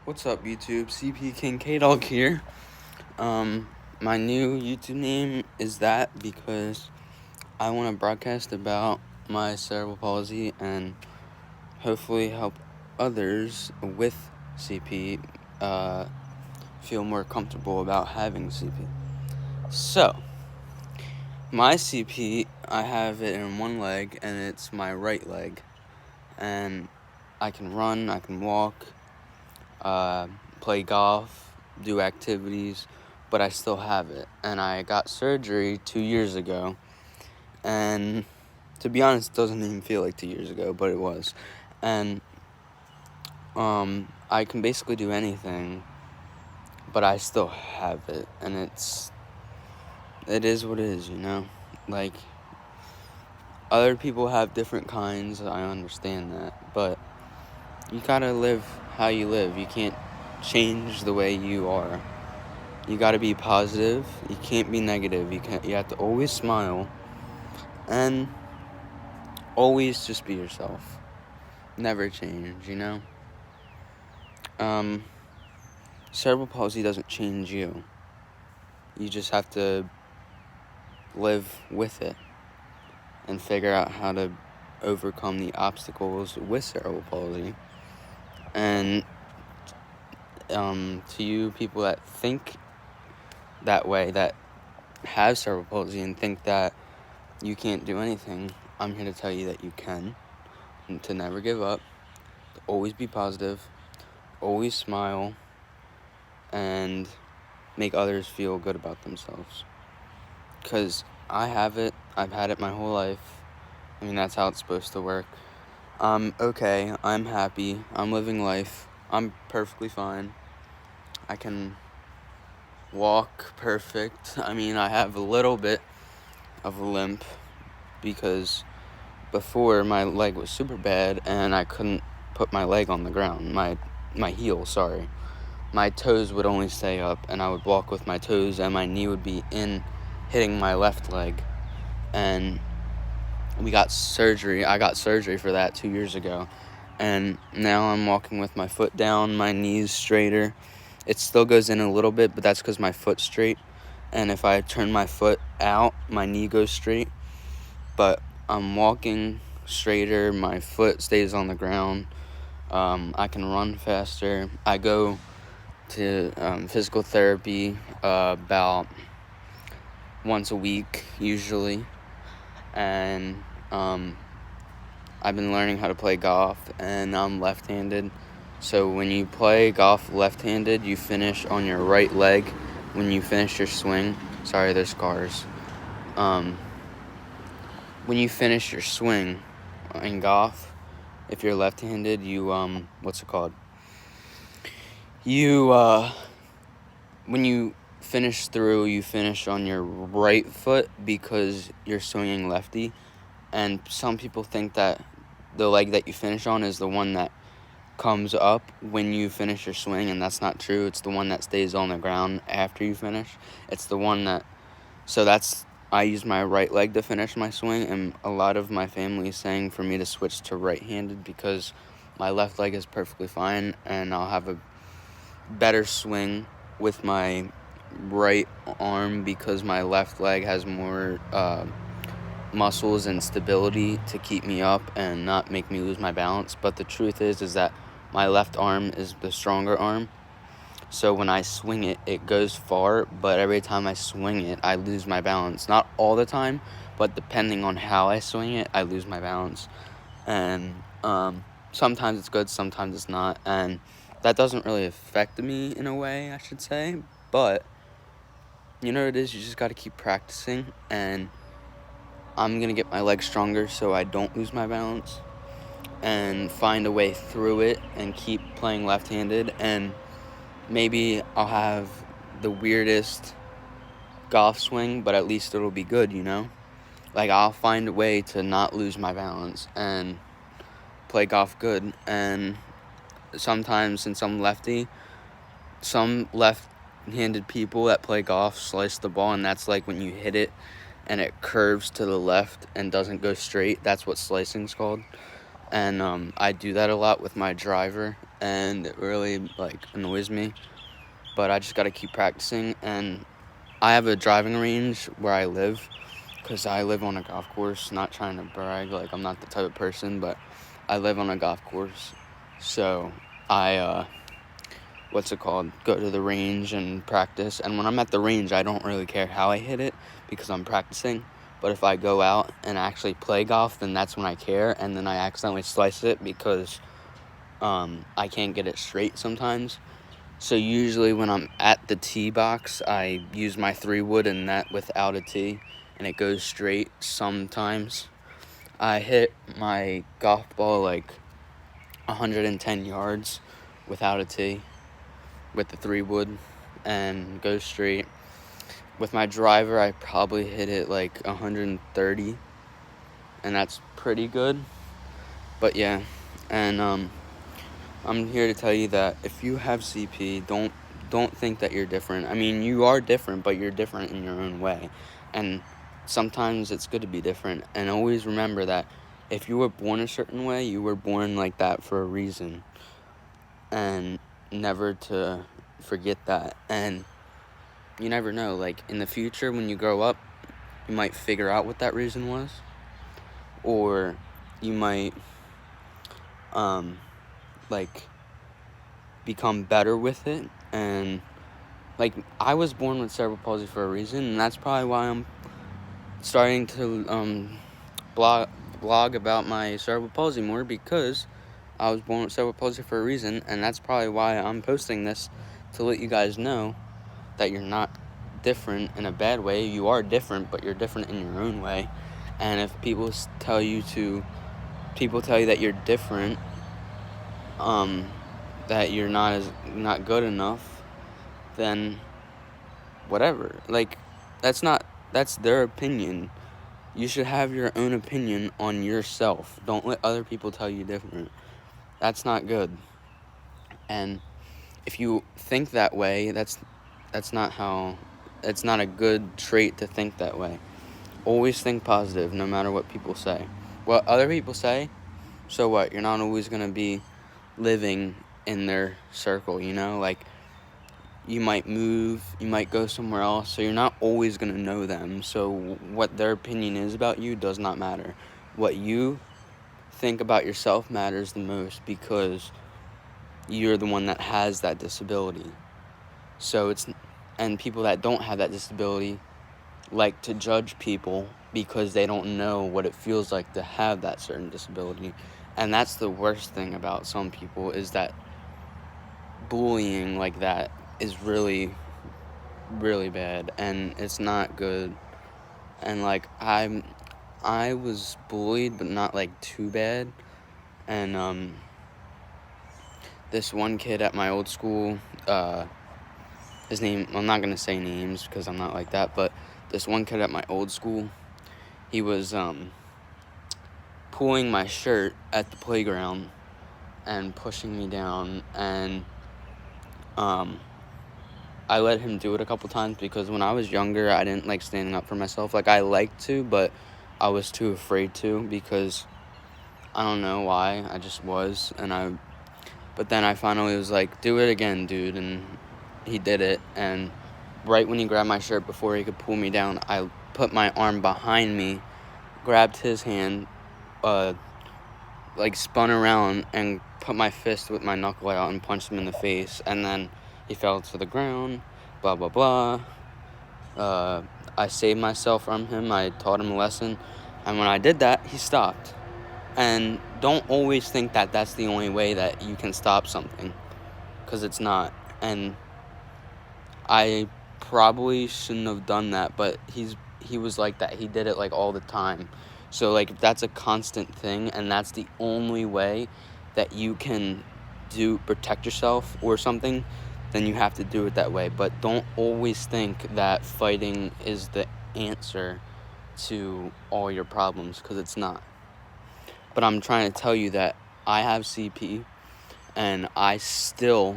What's up, YouTube? CP King K-Dog here. My new YouTube name is that because I want to broadcast about my cerebral palsy and hopefully help others with CP feel more comfortable about having CP. So, my CP, I have it in one leg, and it's my right leg. And I can run, I can walk, play golf, do activities, but I still have it. And I got surgery 2 years ago, and to be honest, it doesn't even feel like 2 years ago, but it was. And I can basically do anything, but I still have it, and it is what it is, you know? Like, other people have different kinds, I understand that, but you gotta live how you live. You can't change the way you are. You gotta be positive. You can't be negative. You have to always smile and always just be yourself. Never change, you know? Cerebral palsy doesn't change you. You just have to live with it and figure out how to overcome the obstacles with cerebral palsy. And to you people that think that way, that have cerebral palsy and think that you can't do anything, I'm here to tell you that you can, and to never give up, to always be positive, always smile, and make others feel good about themselves. Because I have it, I've had it my whole life. I mean, that's how it's supposed to work. I'm okay, I'm happy, I'm living life, I'm perfectly fine. I can walk perfect. I mean, I have a little bit of a limp because before my leg was super bad and I couldn't put my leg on the ground, my heel, sorry. My toes would only stay up, and I would walk with my toes, and my knee would be hitting my left leg. And I got surgery for that 2 years ago, and now I'm walking with my foot down, my knees straighter. It still goes in a little bit, but that's because my foot's straight, and if I turn my foot out, my knee goes straight. But I'm walking straighter, my foot stays on the ground, I can run faster. I go to physical therapy about once a week usually, and I've been learning how to play golf, and I'm left-handed, so when you play golf left-handed, you finish on your right leg when you finish your swing. Sorry, there's cars. When you finish your swing in golf, if you're left-handed, you what's it called? You when you finish through, you finish on your right foot because you're swinging lefty. And some people think that the leg that you finish on is the one that comes up when you finish your swing, and that's not true. It's the one that stays on the ground after you finish. It's the one that, so that's, I use my right leg to finish my swing, and a lot of my family is saying for me to switch to right-handed because my left leg is perfectly fine, and I'll have a better swing with my right arm because my left leg has more muscles and stability to keep me up and not make me lose my balance. But the truth is that my left arm is the stronger arm, so when I swing it, it goes far, but every time I swing it, I lose my balance. Not all the time, but depending on how I swing it, I lose my balance. And sometimes it's good, sometimes it's not, and that doesn't really affect me in a way, I should say. But you know what it is, you just got to keep practicing, and I'm going to get my legs stronger so I don't lose my balance and find a way through it and keep playing left-handed. And maybe I'll have the weirdest golf swing, but at least it'll be good, you know? Like, I'll find a way to not lose my balance and play golf good. And sometimes, since I'm lefty, some left-handed people that play golf slice the ball, and that's like when you hit it and it curves to the left and doesn't go straight. That's what slicing's called. And I do that a lot with my driver, and it really, like, annoys me. But I just got to keep practicing, and I have a driving range where I live, because I live on a golf course. Not trying to brag, like, I'm not the type of person, but I live on a golf course. So I, go to the range and practice. And when I'm at the range, I don't really care how I hit it because I'm practicing. But if I go out and actually play golf, then that's when I care. And then I accidentally slice it because I can't get it straight sometimes. So usually when I'm at the tee box, I use my 3-wood and net without a tee, and it goes straight sometimes. I hit my golf ball like 110 yards without a tee with the 3-wood and goes straight. With my driver, I probably hit it like 130, and that's pretty good. But yeah, and I'm here to tell you that if you have CP, don't think that you're different. I mean, you are different, but you're different in your own way. And sometimes it's good to be different. And always remember that if you were born a certain way, you were born like that for a reason. And never to forget that. And you never know, like, in the future when you grow up, you might figure out what that reason was. Or you might, like, become better with it. And like, I was born with cerebral palsy for a reason, and that's probably why I'm starting to blog about my cerebral palsy more, because I was born with cerebral palsy for a reason. And that's probably why I'm posting this, to let you guys know that you're not different in a bad way. You are different, but you're different in your own way. And if people tell you that you're different, that you're not good enough, then whatever. Like, that's their opinion. You should have your own opinion on yourself. Don't let other people tell you different. That's not good. And if you think that way, that's not a good trait to think that way. Always think positive, no matter what people say. What other people say, so what? You're not always going to be living in their circle, like, you might move, you might go somewhere else, so you're not always going to know them. So what their opinion is about you does not matter. What you think about yourself matters the most, because you're the one that has that disability. And people that don't have that disability like to judge people because they don't know what it feels like to have that certain disability. And that's the worst thing about some people, is that bullying like that is really, really bad, and it's not good. And like, I was bullied, but not like too bad. And this one kid at my old school, his name, I'm not gonna say names because I'm not like that, but this one kid at my old school, he was pulling my shirt at the playground and pushing me down. And I let him do it a couple times, because when I was younger, I didn't like standing up for myself. Like, I liked to, but I was too afraid to, because I don't know why, I just was. But then I finally was like, do it again, dude, and he did it. And right when he grabbed my shirt, before he could pull me down, I put my arm behind me, grabbed his hand, like, spun around and put my fist with my knuckle out and punched him in the face. And then he fell to the ground, blah, blah, blah. I saved myself from him. I taught him a lesson. And when I did that, he stopped. And don't always think that that's the only way that you can stop something, because it's not. And I probably shouldn't have done that, but he was like that. He did it like all the time. So like, if that's a constant thing, and that's the only way that you can protect yourself or something, then you have to do it that way. But don't always think that fighting is the answer to all your problems, because it's not. But I'm trying to tell you that I have CP, and I still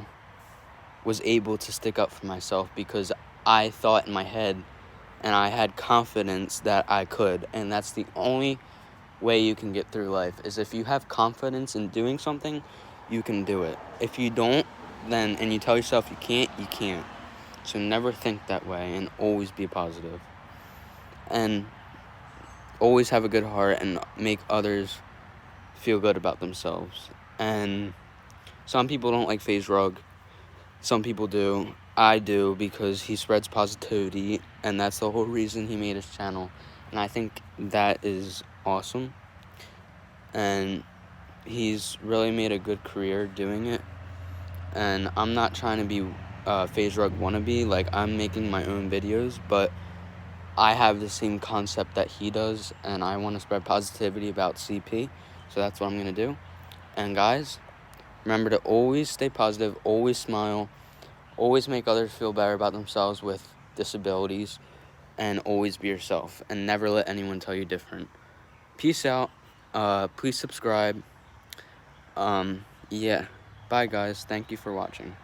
was able to stick up for myself, because I thought in my head, and I had confidence that I could. And that's the only way you can get through life, is if you have confidence in doing something, you can do it. If you don't, then, and you tell yourself you can't, you can't. So never think that way, and always be positive. And always have a good heart, and make others feel good about themselves. And some people don't like FaZe Rug. Some people do. I do, because he spreads positivity, and that's the whole reason he made his channel. And I think that is awesome. And he's really made a good career doing it. And I'm not trying to be FaZe Rug wannabe. Like, I'm making my own videos, but I have the same concept that he does, and I want to spread positivity about CP. So that's what I'm going to do. And guys, remember to always stay positive, always smile, always make others feel better about themselves with disabilities, and always be yourself, and never let anyone tell you different. Peace out. Please subscribe. Yeah. Bye, guys. Thank you for watching.